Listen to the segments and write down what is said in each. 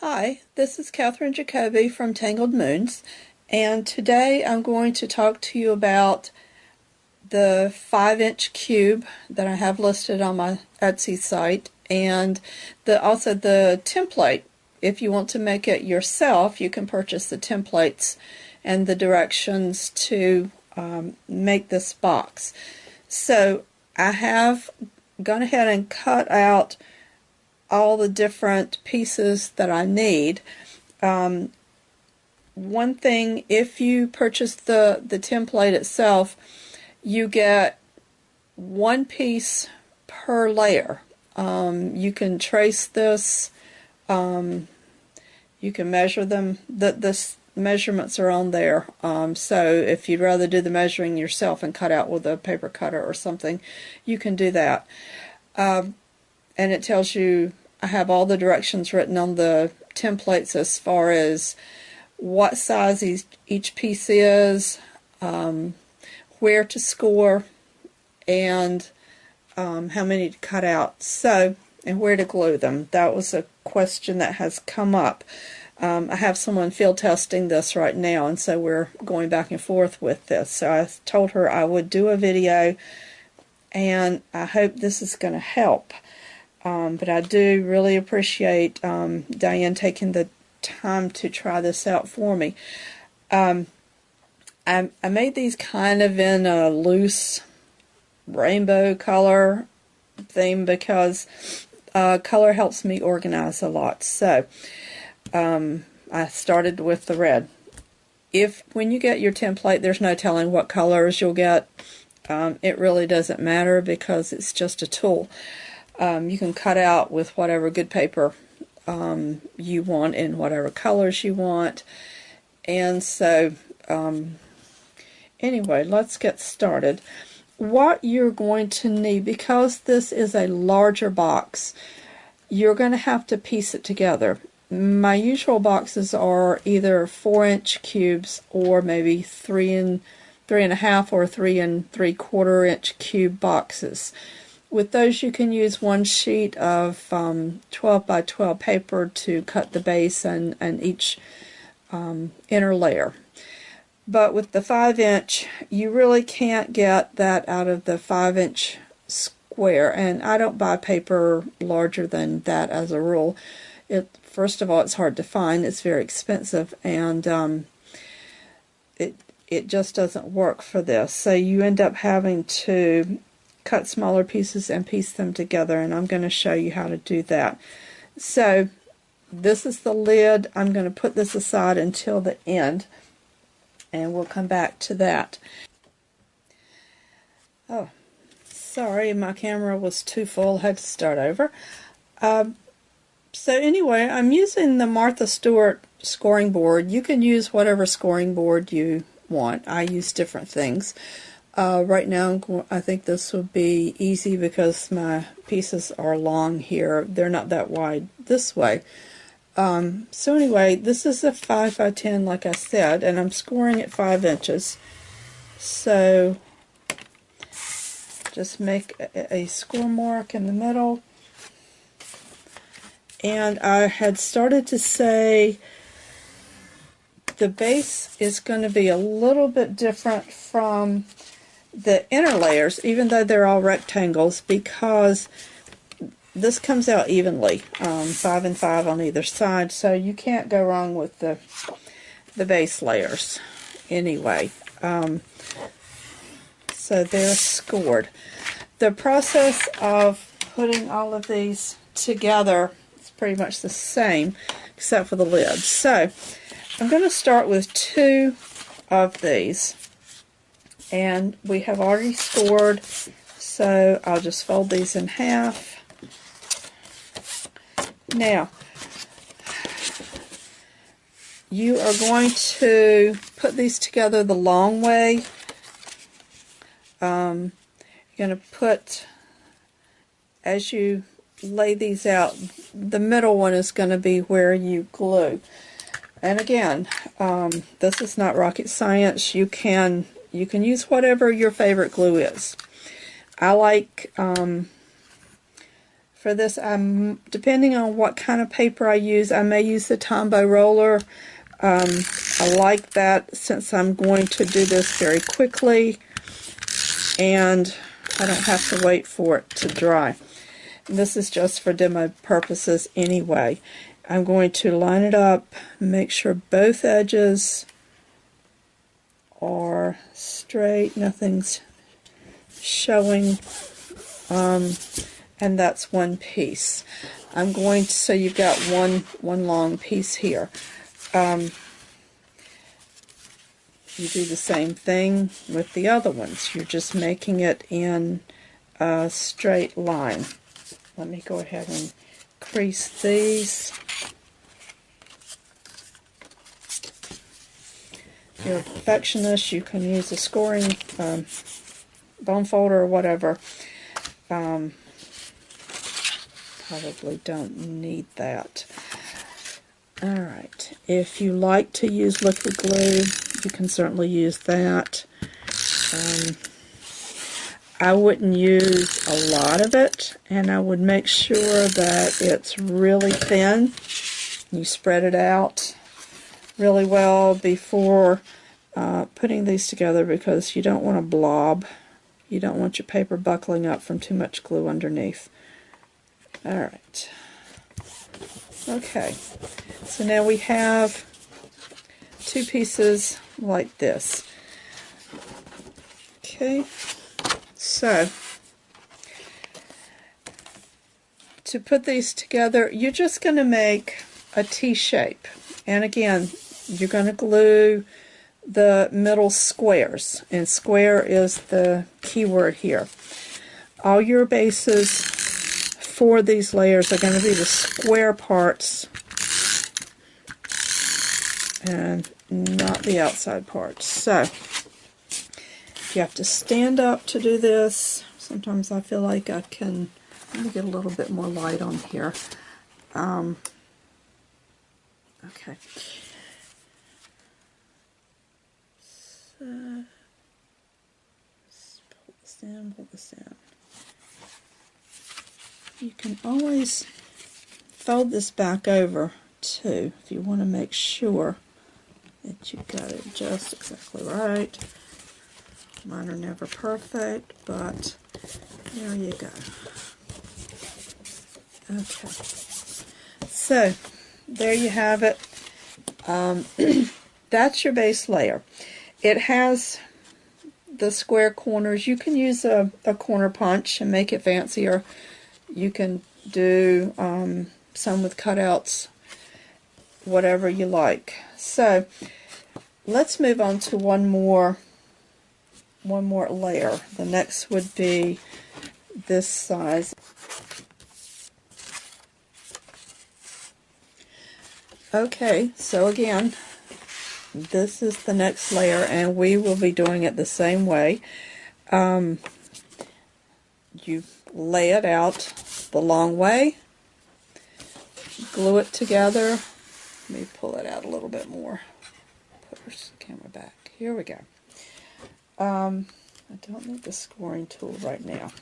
Hi, this is Catherine Jacoby from Tangled Moons, and today I'm going to talk to you about the 5-inch cube that I have listed on my Etsy site, and also the template. If you want to make it yourself, you can purchase the templates and the directions to make this box. So I have gone ahead and cut out all the different pieces that I need. One thing, if you purchase the template itself, you get one piece per layer. You can trace this, you can measure them. The measurements are on there, so if you'd rather do the measuring yourself and cut out with a paper cutter or something, you can do that. And it tells you, I have all the directions written on the templates as far as what size each piece is, where to score, and how many to cut out, and where to glue them. That was a question that has come up. I have someone field testing this right now, and so we're going back and forth with this. So I told her I would do a video, and I hope this is going to help. But I do really appreciate Diane taking the time to try this out for me. I made these kind of in a loose rainbow color theme because color helps me organize a lot. So I started with the red. When you get your template, there's no telling what colors you'll get. It really doesn't matter because it's just a tool. You can cut out with whatever good paper you want in whatever colors you want. And so anyway, let's get started. What you're going to need, because this is a larger box, you're going to have to piece it together. My usual boxes are either 4-inch cubes or maybe 3.5 or 3 3/4 inch cube boxes. With those, you can use one sheet of 12 by 12 paper to cut the base and each inner layer. But with the 5-inch, you really can't get that out of the 5-inch square, and I don't buy paper larger than that as a rule. First of all, it's hard to find, it's very expensive, and it just doesn't work for this. So you end up having to cut smaller pieces and piece them together, and I'm going to show you how to do that. So this is the lid. I'm going to put this aside until the end, and we'll come back to that. Oh, sorry, my camera was too full, had to start over. So anyway, I'm using the Martha Stewart scoring board. You can use whatever scoring board you want. I use different things. Right now, I think this will be easy because my pieces are long here. They're not that wide this way. So anyway, this is a 5 by 10, like I said, and I'm scoring at 5 inches. So just make a score mark in the middle. And I had started to say the base is going to be a little bit different from the inner layers, even though they're all rectangles, because this comes out evenly, 5 and 5 on either side, so you can't go wrong with the base layers anyway. So they're scored. The process of putting all of these together is pretty much the same, except for the lid. So I'm going to start with 2 of these. And we have already scored, so I'll just fold these in half. Now, you are going to put these together the long way. You're going to put, as you lay these out, the middle one is going to be where you glue. And again, this is not rocket science. You can use whatever your favorite glue is. I like, for for this, depending on what kind of paper I use, I may use the Tombow roller. I like that since I'm going to do this very quickly and I don't have to wait for it to dry. And this is just for demo purposes anyway. I'm going to line it up, make sure both edges are straight, nothing's showing, and that's one piece. I'm going to, so you've got one long piece here. You do the same thing with the other ones. You're just making it in a straight line. Let me go ahead and crease these. If you're a perfectionist, you can use a scoring bone folder or whatever. Probably don't need that. Alright, if you like to use liquid glue, you can certainly use that. I wouldn't use a lot of it, and I would make sure that it's really thin. You spread it out really well before putting these together, because you don't want a blob. You don't want your paper buckling up from too much glue underneath. Alright. Okay. So now we have two pieces like this. Okay. So, to put these together, you're just going to make a T shape. And again, you're going to glue the middle squares, and square is the key word here. All your bases for these layers are going to be the square parts and not the outside parts. So you have to stand up to do this. Sometimes I feel like I can, let me get a little bit more light on here. Okay. So, pull this down, pull this down. You can always fold this back over too if you want to make sure that you've got it just exactly right. Mine are never perfect, but there you go. Okay, so there you have it. That's your base layer. It has the square corners. You can use a corner punch and make it fancier. You can do some with cutouts, whatever you like. So let's move on to one more layer. The next would be this size. Okay, so again, this is the next layer, and we will be doing it the same way. You lay it out the long way, glue it together. Let me pull it out a little bit more. Put our camera back. Here we go. I don't need the scoring tool right now.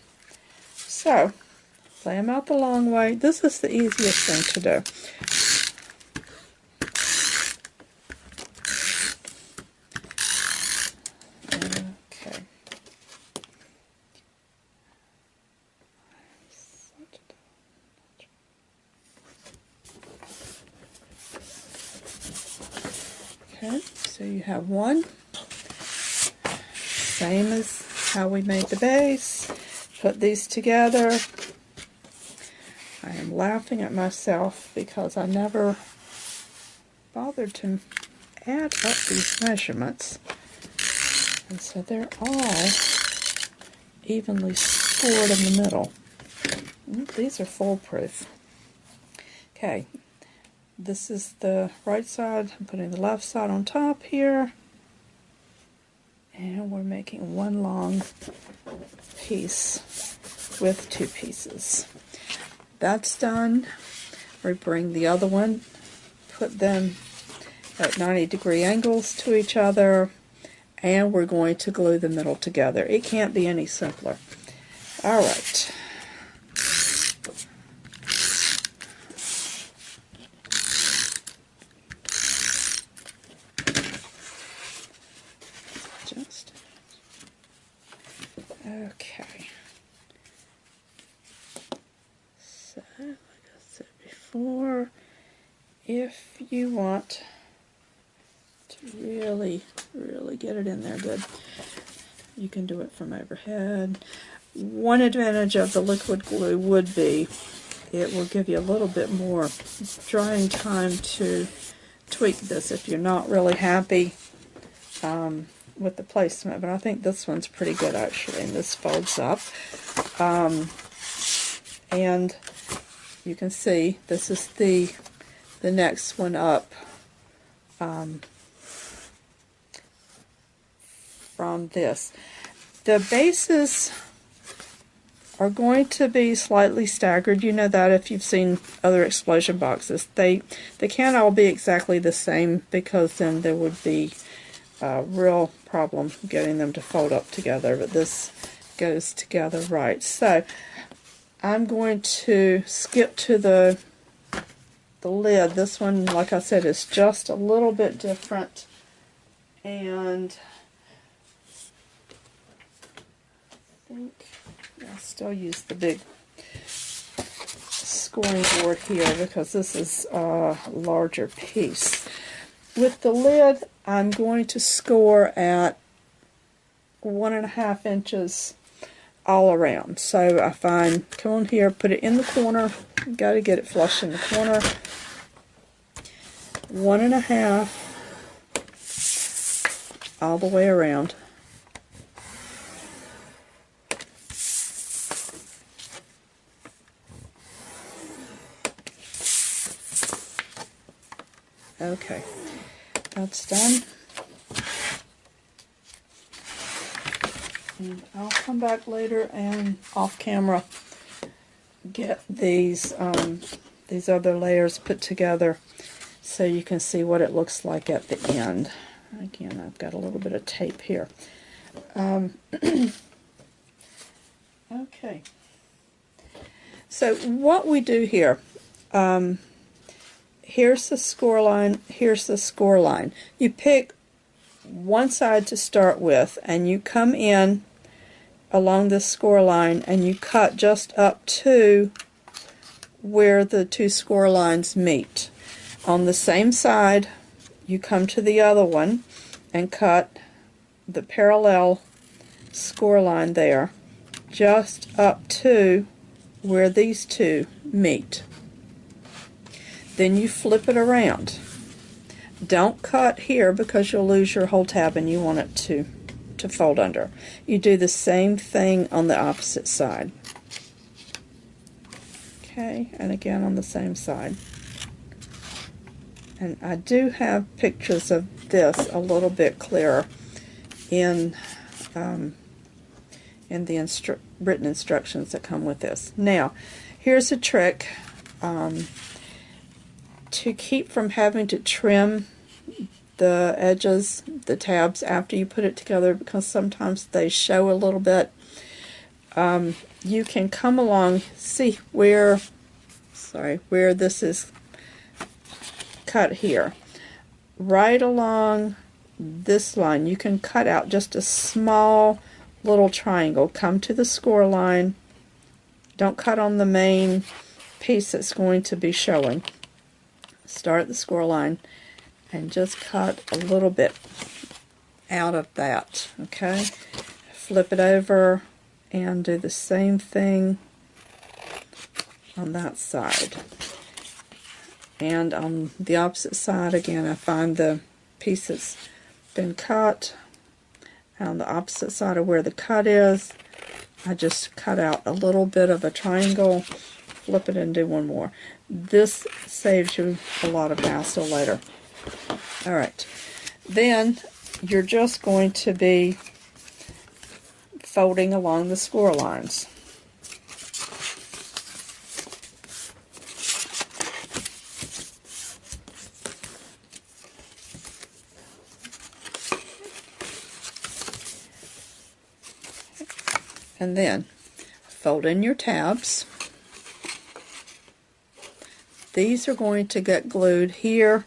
So, lay them out the long way. This is the easiest thing to do. Okay. Okay, so you have one. Same as how we made the base. Put these together. I am laughing at myself because I never bothered to add up these measurements. And so they're all evenly scored in the middle. These are foolproof. Okay, this is the right side. I'm putting the left side on top here. And we're making one long piece with two pieces. That's done. We bring the other one, put them at 90-degree angles to each other, and we're going to glue the middle together. It can't be any simpler. Alright. Or if you want to really get it in there good, you can do it from overhead. One advantage of the liquid glue would be it will give you a little bit more drying time to tweak this if you're not really happy with the placement. But I think this one's pretty good actually, and this folds up. And you can see this is the next one up from this. The bases are going to be slightly staggered. You know that if you've seen other explosion boxes. They can't all be exactly the same, because then there would be a real problem getting them to fold up together, but this goes together right. So I'm going to skip to the lid. This one, like I said, is just a little bit different, and I think I'll still use the big scoring board here because this is a larger piece. With the lid, I'm going to score at 1.5 inches all around. So I find, come on here, put it in the corner. Got to get it flush in the corner. 1.5 all the way around. Okay, that's done. And I'll come back later and off camera get these other layers put together so you can see what it looks like at the end. Again, I've got a little bit of tape here. Okay. So what we do here, here's the score line, here's the score line. You pick one side to start with, and you come in along this score line and you cut just up to where the two score lines meet. On the same side, you come to the other one and cut the parallel score line there, just up to where these two meet. Then you flip it around. Don't cut here because you'll lose your whole tab and you want it to fold under. You do the same thing on the opposite side. Okay, and again on the same side. And I do have pictures of this a little bit clearer in the written instructions that come with this. Now, here's a trick to keep from having to trim the edges, the tabs, after you put it together, because sometimes they show a little bit. You can come along, see where this is cut here. Right along this line, you can cut out just a small little triangle. Come to the score line. Don't cut on the main piece that's going to be showing. Start at the score line and just cut a little bit out of that. Okay, flip it over and do the same thing on that side. And on the opposite side, again, I find the piece that's been cut. On the opposite side of where the cut is, I just cut out a little bit of a triangle, flip it and do one more. This saves you a lot of hassle later. Alright, then you're just going to be folding along the score lines. And then fold in your tabs. These are going to get glued here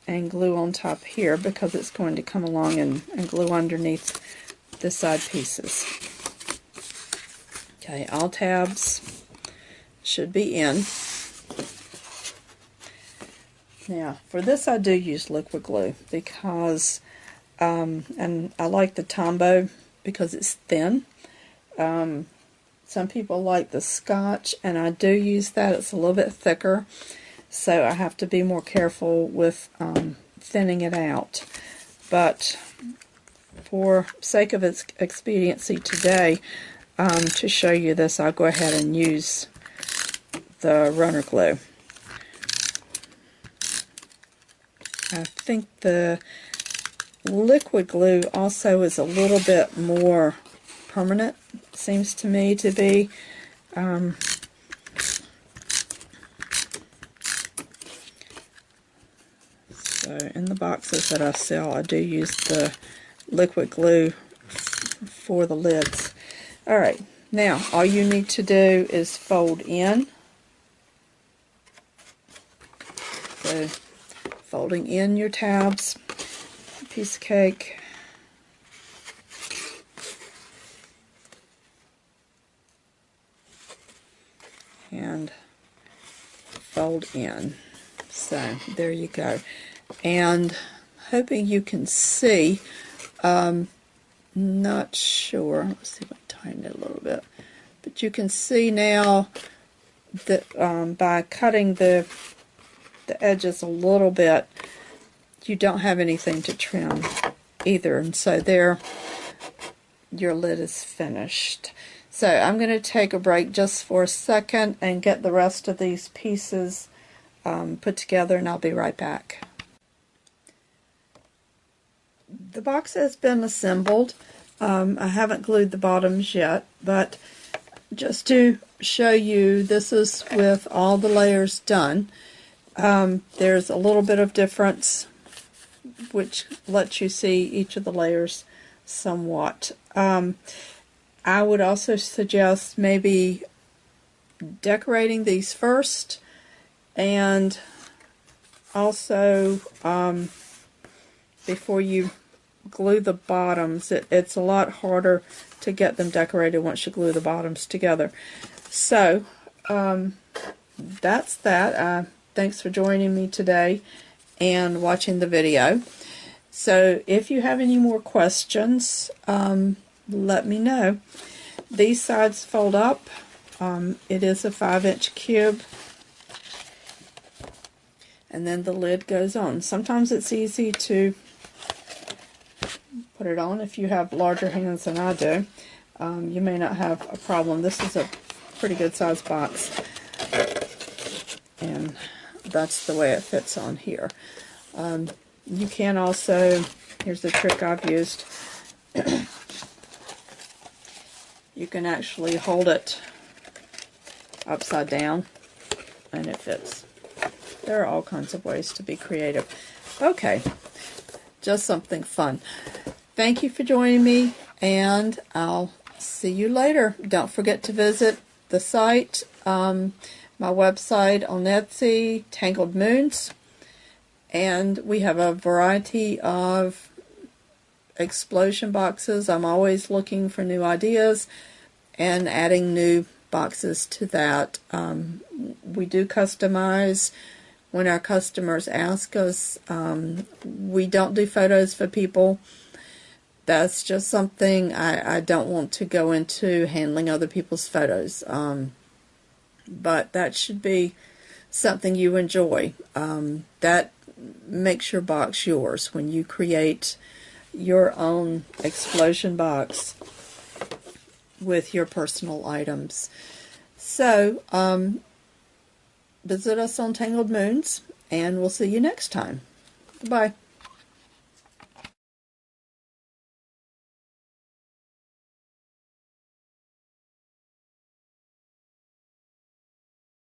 and glue on top here because it's going to come along and glue underneath the side pieces. Okay, all tabs should be in. Now, for this I do use liquid glue because, and I like the Tombow because it's thin. Some people like the Scotch, and I do use that. It's a little bit thicker, so I have to be more careful with thinning it out. But for sake of its expediency today, to show you this, I'll go ahead and use the runner glue. I think the liquid glue also is a little bit more permanent, seems to me to be. So in the boxes that I sell, I do use the liquid glue for the lids. Alright, now all you need to do is fold in. So folding in your tabs, piece of cake, and fold in. So there you go. And hoping you can see, not sure, let's see if I tighten it a little bit, but you can see now that by cutting the edges a little bit, you don't have anything to trim either, and so there your lid is finished. So I'm going to take a break just for a second and get the rest of these pieces put together, and I'll be right back. The box has been assembled. I haven't glued the bottoms yet, but just to show you, this is with all the layers done. There's a little bit of difference, which lets you see each of the layers somewhat. I would also suggest maybe decorating these first, and also before you glue the bottoms. It's a lot harder to get them decorated once you glue the bottoms together. So that's that. Thanks for joining me today and watching the video. So if you have any more questions, let me know. These sides fold up. It is a 5-inch cube, and then the lid goes on. Sometimes it's easy to put it on if you have larger hands than I do. You may not have a problem. This is a pretty good size box, and that's the way it fits on here. You can also, here's the trick I've used, you can actually hold it upside down and it fits. There are all kinds of ways to be creative. Okay, just something fun. Thank you for joining me, and I'll see you later. Don't forget to visit the site, my website on Etsy, Tangled Moons, and we have a variety of explosion boxes. I'm always looking for new ideas and adding new boxes to that. We do customize when our customers ask us. We don't do photos for people. That's just something I don't want to go into, handling other people's photos. But that should be something you enjoy. That makes your box yours when you create your own explosion box with your personal items. So, visit us on Tangled Moons, and we'll see you next time. Goodbye.